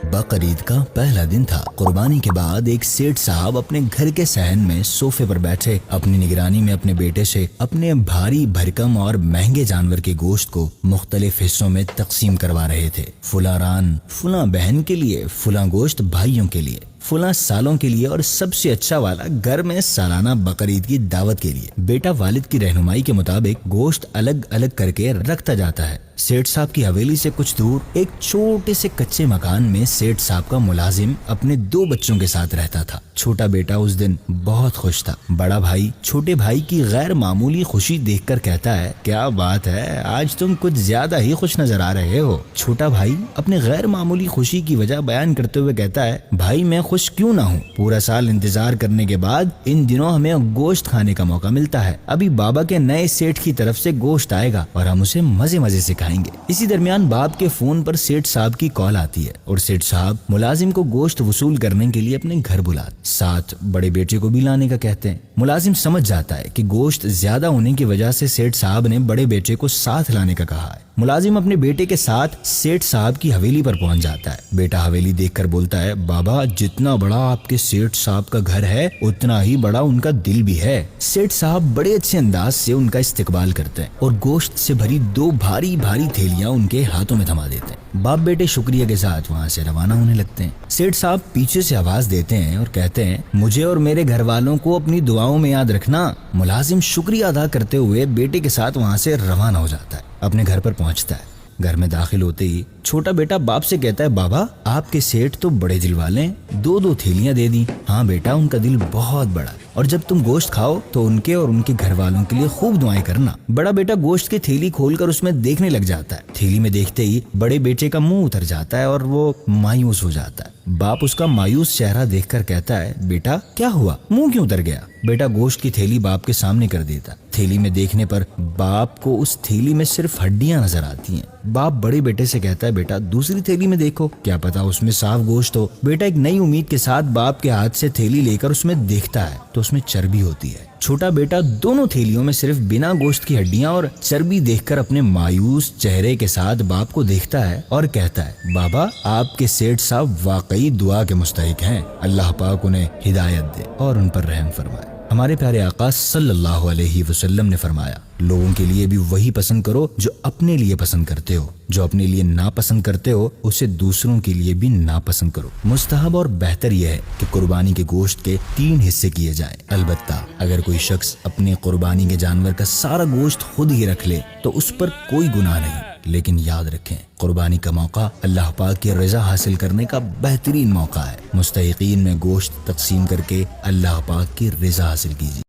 बकरीद का पहला दिन था। कुर्बानी के बाद एक सेठ साहब अपने घर के सहन में सोफे पर बैठे अपनी निगरानी में अपने बेटे से अपने भारी भरकम और महंगे जानवर के गोश्त को मुख्तलिफ हिस्सों में तकसीम करवा रहे थे। फुला रान फुला बहन के लिए, फुला गोश्त भाइयों के लिए, फुला सालों के लिए और सबसे अच्छा वाला घर में सालाना बकरीद की दावत के लिए। बेटा वालिद की रहनुमाई के मुताबिक गोश्त अलग अलग करके रखता जाता है। सेठ साहब की हवेली से कुछ दूर एक छोटे से कच्चे मकान में सेठ साहब का मुलाजिम अपने 2 बच्चों के साथ रहता था। छोटा बेटा उस दिन बहुत खुश था। बड़ा भाई छोटे भाई की गैर मामूली खुशी देखकर कहता है, क्या बात है, आज तुम कुछ ज्यादा ही खुश नजर आ रहे हो। छोटा भाई अपने गैर मामूली खुशी की वजह बयान करते हुए कहता है, भाई मैं खुश क्यों ना हूँ, पूरा साल इंतजार करने के बाद इन दिनों हमें गोश्त खाने का मौका मिलता है। अभी बाबा के नए सेठ की तरफ से गोश्त आएगा और हम उसे मजे मजे से खाएंगे। इसी दरमियान बाप के फोन पर सेठ साहब की कॉल आती है और सेठ साहब मुलाजिम को गोश्त वसूल करने के लिए अपने घर बुलाते, साथ बड़े बेटे को भी लाने का कहते हैं। मुलाजिम समझ जाता है कि गोश्त ज्यादा होने की वजह से सेठ साहब ने बड़े बेटे को साथ लाने का कहा है। मुलाजिम अपने बेटे के साथ सेठ साहब की हवेली पर पहुंच जाता है। बेटा हवेली देखकर बोलता है, बाबा जितना बड़ा आपके सेठ साहब का घर है उतना ही बड़ा उनका दिल भी है। सेठ साहब बड़े अच्छे अंदाज से उनका इस्तकबाल करते हैं और गोश्त से भरी 2 भारी भारी थैलियां उनके हाथों में थमा देते हैं। बाप बेटे शुक्रिया के साथ वहाँ से रवाना होने लगते हैं। सेठ साहब पीछे से आवाज देते हैं और कहते हैं, मुझे और मेरे घर वालों को अपनी दुआओं में याद रखना। मुलाजिम शुक्रिया अदा करते हुए बेटे के साथ वहाँ से रवाना हो जाता है। अपने घर पर पहुँचता है। घर में दाखिल होते ही छोटा बेटा बाप से कहता है, बाबा आपके सेठ तो बड़े दिल वाले हैं, 2-2 थैलियां दे दी। हाँ बेटा, उनका दिल बहुत बड़ा है और जब तुम गोश्त खाओ तो उनके और उनके घर वालों के लिए खूब दुआएं करना। बड़ा बेटा गोश्त की थैली खोलकर उसमें देखने लग जाता है। थैली में देखते ही बड़े बेटे का मुंह उतर जाता है और वो मायूस हो जाता है। बाप उसका मायूस चेहरा देखकर कहता है, बेटा क्या हुआ, मुंह क्यों उतर गया। बेटा गोश्त की थैली बाप के सामने कर देता। थैली में देखने पर बाप को उस थैली में सिर्फ हड्डियां नजर आती हैं। बाप बड़े बेटे से कहता है, बेटा दूसरी थैली में देखो, क्या पता उसमें साफ गोश्त हो। बेटा एक नई उम्मीद के साथ बाप के हाथ से थैली लेकर उसमें देखता है तो उसमें चर्बी होती है। छोटा बेटा दोनों थैलियों में सिर्फ बिना गोश्त की हड्डियां और चर्बी देखकर अपने मायूस चेहरे के साथ बाप को देखता है और कहता है, बाबा आपके सेठ साहब वाकई दुआ के मुस्तहिक हैं, अल्लाह पाक उन्हें हिदायत दे और उन पर रहम फरमाए। हमारे प्यारे आका सल्लल्लाहु अलैहि वसल्लम ने फरमाया, लोगों के लिए भी वही पसंद करो जो अपने लिए पसंद करते हो, जो अपने लिए नापसंद करते हो उसे दूसरों के लिए भी नापसंद करो। मुस्तहब और बेहतर यह है कि कुर्बानी के गोश्त के 3 हिस्से किए जाएं। अलबत्ता अगर कोई शख्स अपनी कुर्बानी के जानवर का सारा गोश्त खुद ही रख ले तो उस पर कोई गुनाह नहीं, लेकिन याद रखें कुर्बानी का मौका अल्लाह पाक की रजा हासिल करने का बेहतरीन मौका है। मुस्तहिकीन में गोश्त तकसीम करके अल्लाह पाक की रजा हासिल कीजिए।